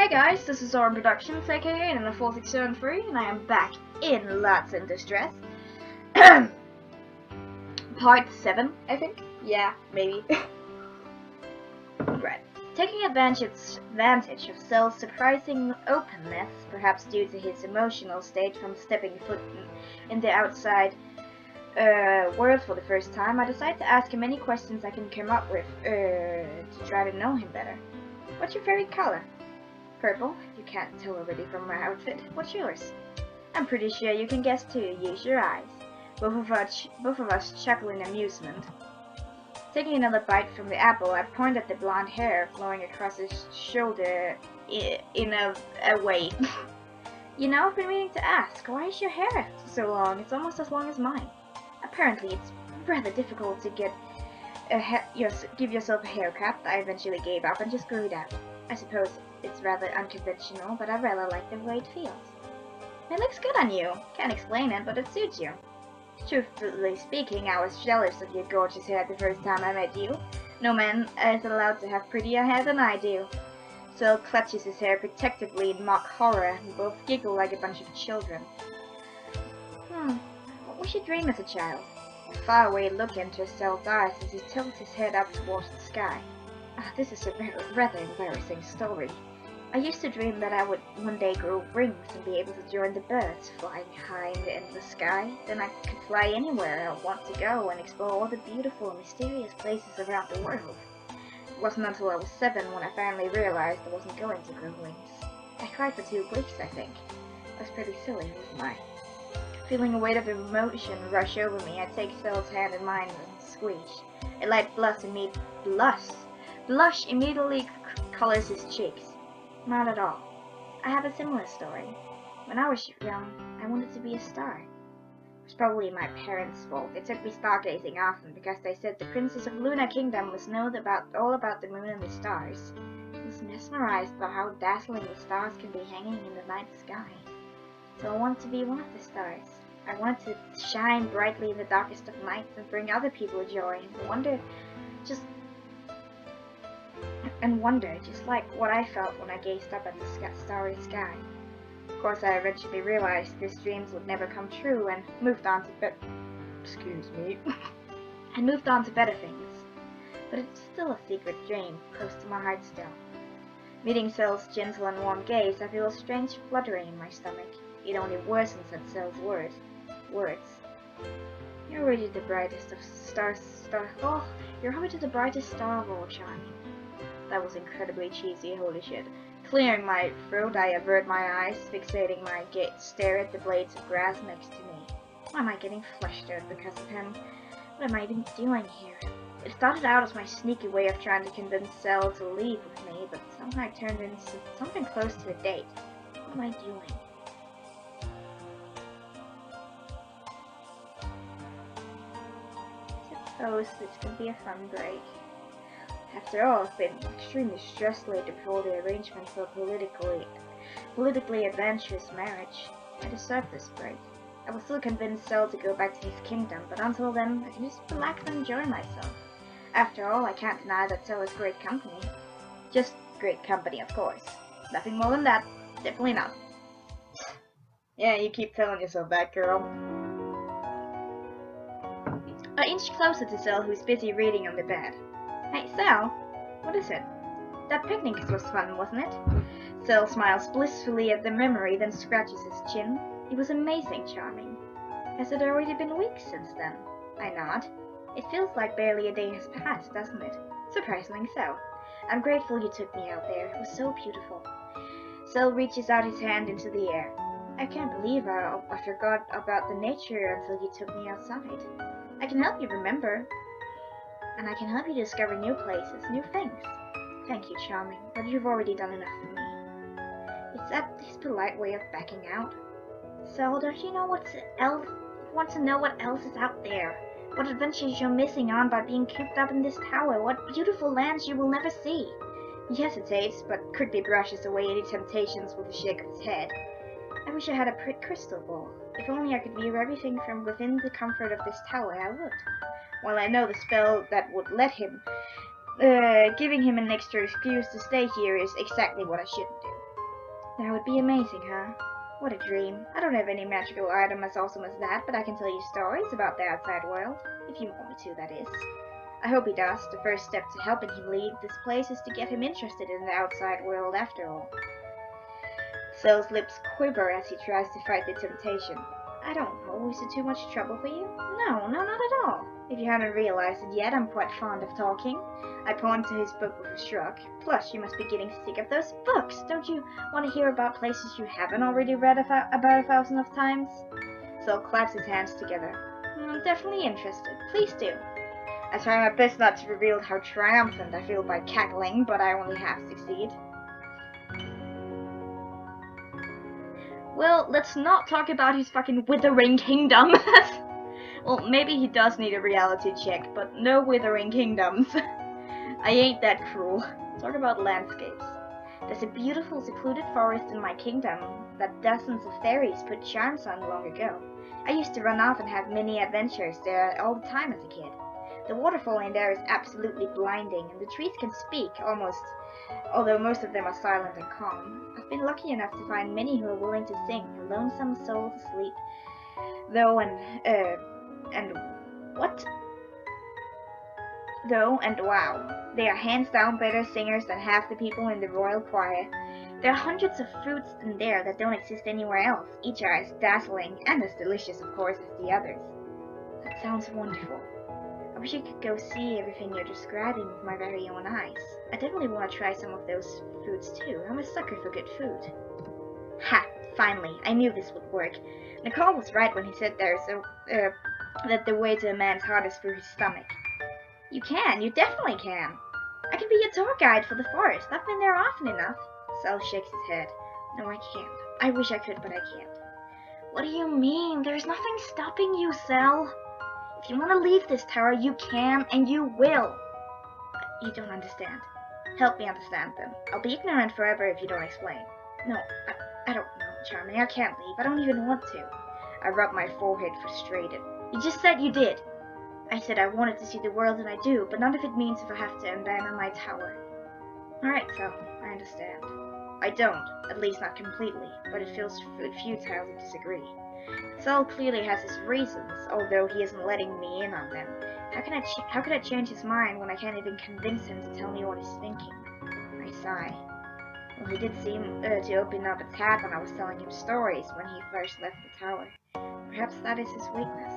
Hey guys, this is Oren Productions, aka in the 4673, and I am back in Lots in Distress. Part 7, I think? Yeah, maybe. Right. Taking advantage of Cell's surprising openness, perhaps due to his emotional state from stepping foot in the outside world for the first time, I decided to ask him any questions I can come up with to try to know him better. What's your favorite color? Purple. You can't tell already from my outfit. What's yours? I'm pretty sure you can guess too. Use your eyes. Both of us chuckle in amusement. Taking another bite from the apple, I point at the blonde hair flowing across his shoulder in a way. You know, I've been meaning to ask, why is your hair so long? It's almost as long as mine. Apparently, it's rather difficult to give yourself a haircut. I eventually gave up and just grew it out. I suppose it's rather unconventional, but I rather like the way it feels. It looks good on you. Can't explain it, but it suits you. Truthfully speaking, I was jealous of your gorgeous hair the first time I met you. No man is allowed to have prettier hair than I do. Cell clutches his hair protectively in mock horror, and both giggle like a bunch of children. What was your dream as a child? A faraway look enters Cell's eyes as he tilts his head up towards the sky. This is a rather embarrassing story. I used to dream that I would one day grow wings and be able to join the birds flying high in the endless sky. Then I could fly anywhere I want to go and explore all the beautiful and mysterious places around the world. It wasn't until I was 7 when I finally realized I wasn't going to grow wings. I cried for 2 weeks, I think. I was pretty silly, wasn't I? Feeling a weight of emotion rush over me, I take Cell's hand in mine and squeeze. A light blush immediately colors his cheeks. Not at all. I have a similar story. When I was young, I wanted to be a star. It was probably my parents' fault. They took me stargazing often because they said the princess of Luna Kingdom must know all about the moon and the stars. I was mesmerized by how dazzling the stars can be hanging in the night sky. So I wanted to be one of the stars. I wanted to shine brightly in the darkest of nights and bring other people joy and wonder, just like what I felt when I gazed up at the starry sky. Of course, I eventually realized these dreams would never come true and moved on to better things. But it's still a secret dream, close to my heart still. Meeting Cell's gentle and warm gaze, I feel a strange fluttering in my stomach. It only worsens at Cell's words. You're already the brightest of you're already the brightest star of all, Charming. That was incredibly cheesy, holy shit. Clearing my throat, I avert my eyes, fixating my stare at the blades of grass next to me. Why am I getting flustered because of him? What am I even doing here? It started out as my sneaky way of trying to convince Cell to leave with me, but somehow it turned into something close to a date. What am I doing? Suppose this could be a fun break. After all, I've been extremely stressed lately before the arrangement for a politically adventurous marriage. I deserve this break. I will still convince Cell to go back to his kingdom, but until then, I can just relax and enjoy myself. After all, I can't deny that Cell is great company. Just great company, of course. Nothing more than that. Definitely not. Yeah, you keep telling yourself that, girl. I inch closer to Cell, who's busy reading on the bed. Hey, Cell, what is it? That picnic was fun, wasn't it? Cell smiles blissfully at the memory, then scratches his chin. It was amazing, Charming. Has it already been weeks since then? I nod. It feels like barely a day has passed, doesn't it? Surprisingly so. I'm grateful you took me out there. It was so beautiful. Cell reaches out his hand into the air. I can't believe I forgot about the nature until you took me outside. I can help you remember. And I can help you discover new places, new things. Thank you, Charming, but you've already done enough for me. Is that his polite way of backing out? So, don't you know want to know what else is out there? What adventures you're missing on by being cooped up in this tower? What beautiful lands you will never see? He hesitates, but quickly brushes away any temptations with a shake of his head. I wish I had a crystal ball. If only I could view everything from within the comfort of this tower, I would. While I know the spell that would let him, giving him an extra excuse to stay here is exactly what I shouldn't do. That would be amazing, huh? What a dream. I don't have any magical item as awesome as that, but I can tell you stories about the outside world. If you want me to, that is. I hope he does. The first step to helping him leave this place is to get him interested in the outside world after all. Cell's lips quiver as he tries to fight the temptation. I don't know, is it too much trouble for you? No, not at all. If you haven't realized it yet, I'm quite fond of talking. I point to his book with a shrug. Plus, you must be getting sick of those books. Don't you want to hear about places you haven't already read about 1,000 of times? Cell claps his hands together. I'm definitely interested. Please do. I try my best not to reveal how triumphant I feel by cackling, but I only half succeed. Well, let's not talk about his fucking withering kingdom. Well, maybe he does need a reality check, but no withering kingdoms. I ain't that cruel. Talk about landscapes. There's a beautiful secluded forest in my kingdom that dozens of fairies put charms on long ago. I used to run off and have many adventures there all the time as a kid. The waterfall in there is absolutely blinding, and the trees can speak, almost, although most of them are silent and calm. I've been lucky enough to find many who are willing to sing a lonesome soul to sleep. Though, and wow, they are hands down better singers than half the people in the royal choir. There are hundreds of fruits in there that don't exist anywhere else. Each are as dazzling, and as delicious, of course, as the others. That sounds wonderful. I wish I could go see everything you're describing with my very own eyes. I definitely want to try some of those foods too. I'm a sucker for good food. Ha! Finally, I knew this would work. Nicole was right when he said that the way to a man's heart is through his stomach. You definitely can. I can be a tour guide for the forest. I've been there often enough. Cell shakes his head. No, I can't. I wish I could, but I can't. What do you mean? There's nothing stopping you, Cell. If you want to leave this tower, you can, and you will. You don't understand. Help me understand, then. I'll be ignorant forever if you don't explain. No, I don't know, Charming. I can't leave. I don't even want to. I rub my forehead, frustrated. You just said you did. I said I wanted to see the world, and I do, but none of it means if I have to abandon my tower. Alright, so, I understand. I don't, at least not completely, but it feels futile to disagree. Cell clearly has his reasons, although he isn't letting me in on them. How could I change his mind when I can't even convince him to tell me what he's thinking? I sigh. Well, he did seem to open up a tad when I was telling him stories when he first left the tower. Perhaps that is his weakness.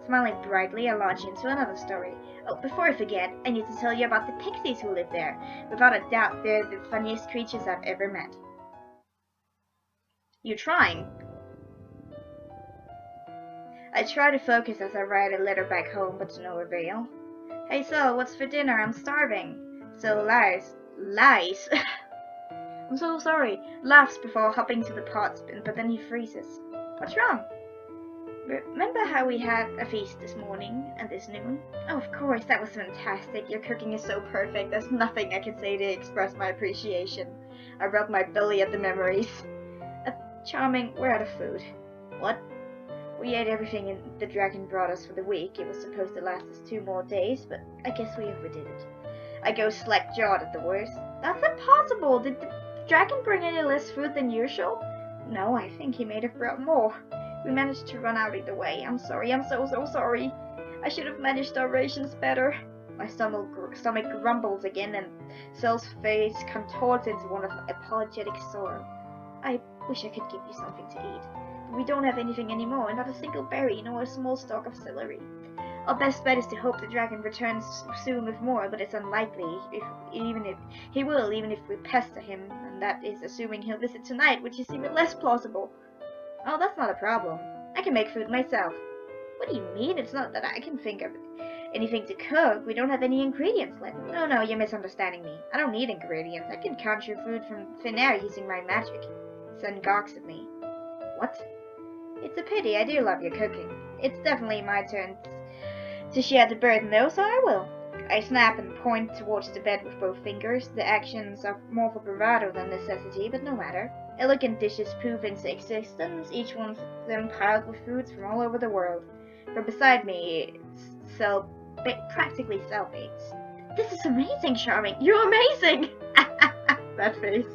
Smiling brightly, I launch into another story. Oh, before I forget, I need to tell you about the pixies who live there. Without a doubt, they're the funniest creatures I've ever met. You trying? I try to focus as I write a letter back home, but to no avail. Hey Cell, what's for dinner? I'm starving. Cell lies. Lies? I'm so sorry. Laughs before hopping to the pot, but then he freezes. What's wrong? Remember how we had a feast this morning and this noon? Oh, of course, that was fantastic. Your cooking is so perfect. There's nothing I can say to express my appreciation. I rub my belly at the memories. Charming, we're out of food. What? We ate everything the dragon brought us for the week. It was supposed to last us 2 more days, but I guess we overdid it. I go slack-jawed at the worst. That's impossible! Did the dragon bring any less food than usual? No, I think he may have brought more. We managed to run out either way. I'm sorry, I'm so sorry. I should have managed our rations better. My stomach grumbles again, and Cell's face contorts into one of apologetic sorrow. I wish I could give you something to eat. We don't have anything anymore, not a single berry, nor a small stalk of celery. Our best bet is to hope the dragon returns soon with more, but it's unlikely, even if we pester him, and that is assuming he'll visit tonight, which is even less plausible. Oh, that's not a problem. I can make food myself. What do you mean? It's not that I can think of anything to cook. We don't have any ingredients left. No, you're misunderstanding me. I don't need ingredients. I can conjure food from thin air using my magic. Sun gawks at me. What? It's a pity. I do love your cooking. It's definitely my turn to share the burden, though, so I will. I snap and point towards the bed with both fingers. The actions are more for bravado than necessity, but no matter. Elegant dishes poof into existence, each one of them piled with foods from all over the world. From beside me, practically cellmates. This is amazing, Charming. You're amazing! That face.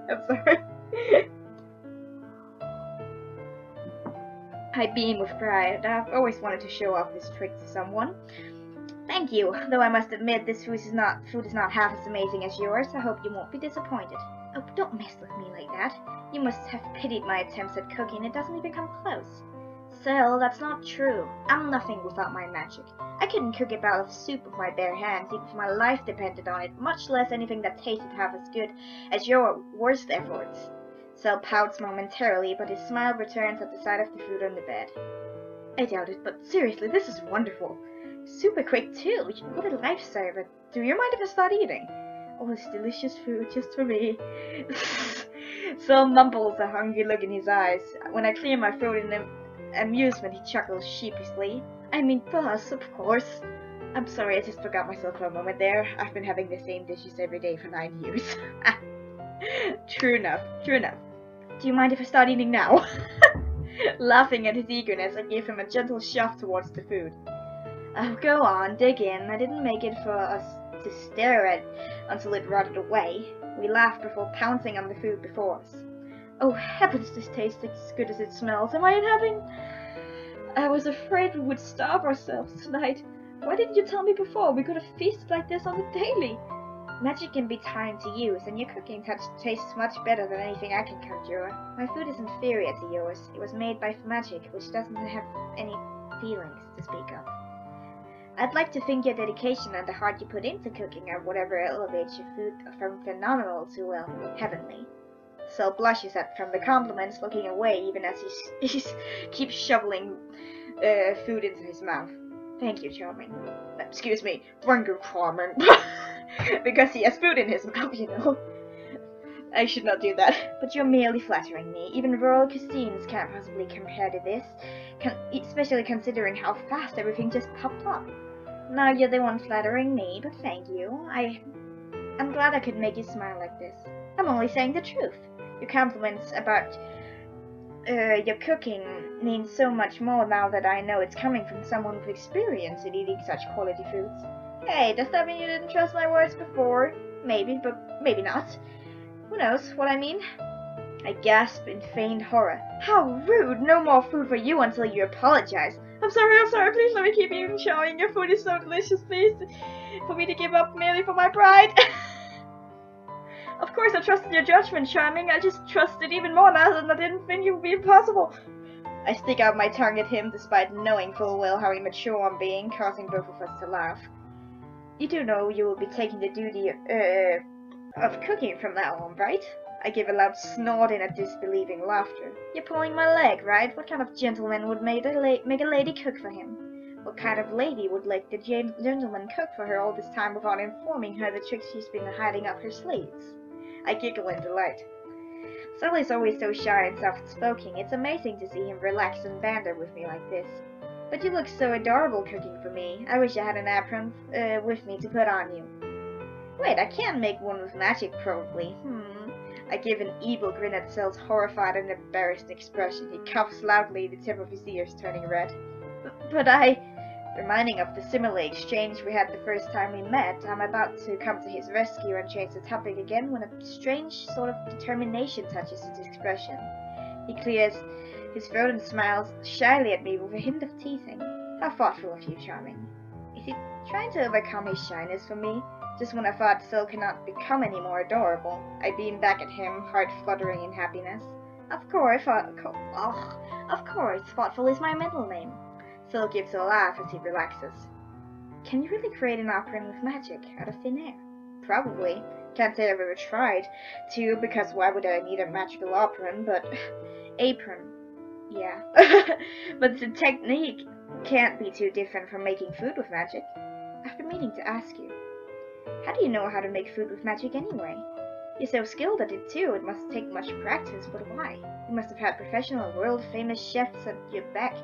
I'm sorry. I beam with pride. I've always wanted to show off this trick to someone. Thank you, though I must admit this food is not half as amazing as yours. I hope you won't be disappointed. Oh, don't mess with me like that. You must have pitied my attempts at cooking. It doesn't even come close. Cell, that's not true. I'm nothing without my magic. I couldn't cook a bowl of soup with my bare hands, even if my life depended on it, much less anything that tasted half as good as your worst efforts. Cell pouts momentarily, but his smile returns at the sight of the food on the bed. I doubt it, but seriously, this is wonderful. Super quick too. What a lifesaver. Do you mind if I start eating? Oh, this delicious food just for me. Cell mumbles, a hungry look in his eyes. When I clear my throat in amusement, he chuckles sheepishly. I mean, thus, of course. I'm sorry, I just forgot myself for a moment there. I've been having the same dishes every day for 9 years. True enough, true enough. Do you mind if I start eating now? Laughing at his eagerness, I gave him a gentle shove towards the food. Oh, go on, dig in. I didn't make it for us to stare at until it rotted away. We laughed before pouncing on the food before us. Oh heavens, this tastes as good as it smells. Am I in heaven? I was afraid we would starve ourselves tonight. Why didn't you tell me before? We could have feasted like this on the daily. Magic can be timed to use, and your cooking tastes much better than anything I can conjure. My food is inferior to yours. It was made by magic, which doesn't have any feelings to speak of. I'd like to think your dedication and the heart you put into cooking or whatever elevates your food from phenomenal to, well, heavenly. Cell blushes from the compliments, looking away even as he keeps shoveling food into his mouth. Thank you, Charming. Excuse me, thank you, Charming. Because he has food in his mouth, you know. I should not do that. But you're merely flattering me. Even royal cuisines can't possibly compare to this, especially considering how fast everything just popped up. Now you're the one flattering me, but thank you. I'm glad I could make you smile like this. I'm only saying the truth. Your compliments about your cooking mean so much more now that I know it's coming from someone with experience in eating such quality foods. Hey, does that mean you didn't trust my words before? Maybe, but maybe not. Who knows what I mean? I gasp in feigned horror. How rude! No more food for you until you apologize. I'm sorry, please let me keep eating, showing your food is so delicious, please. For me to give up merely for my pride. Of course I trusted your judgment, Charming. I just trusted even more now that I didn't think it would be impossible. I stick out my tongue at him despite knowing full well how immature I'm being, causing both of us to laugh. You do know you will be taking the duty of cooking from now on, right? I give a loud snort in a disbelieving laughter. You're pulling my leg, right? What kind of gentleman would make a lady cook for him? What kind of lady would let the gentleman cook for her all this time without informing her the tricks she's been hiding up her sleeves? I giggle in delight. Sully's always so shy and soft-spoken. It's amazing to see him relax and banter with me like this. But you look so adorable cooking for me. I wish I had an apron with me to put on you. Wait, I can't make one with magic, probably. I give an evil grin at Cell's horrified and embarrassed expression. He coughs loudly, the tip of his ears turning red. But reminding of the similar exchange we had the first time we met, I'm about to come to his rescue and change the topic again when a strange sort of determination touches his expression. He clears his throat and smiles shyly at me with a hint of teasing. How thoughtful of you, Charming. Is he trying to overcome his shyness for me? Just when I thought Cell cannot become any more adorable, I beam back at him, heart fluttering in happiness. Of course, thoughtful is my middle name. Cell gives a laugh as he relaxes. Can you really create an apron with magic out of thin air? Probably. Can't say I've ever tried to, because why would I need a magical apron, but... apron. Yeah. But the technique can't be too different from making food with magic. I've been meaning to ask you. How do you know how to make food with magic anyway? You're so skilled at it too, it must take much practice, but why? You must have had professional, world-famous chefs at your beck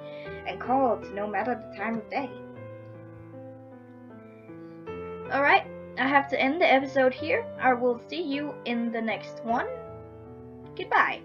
and call no matter the time of day. Alright, I have to end the episode here. I will see you in the next one. Goodbye.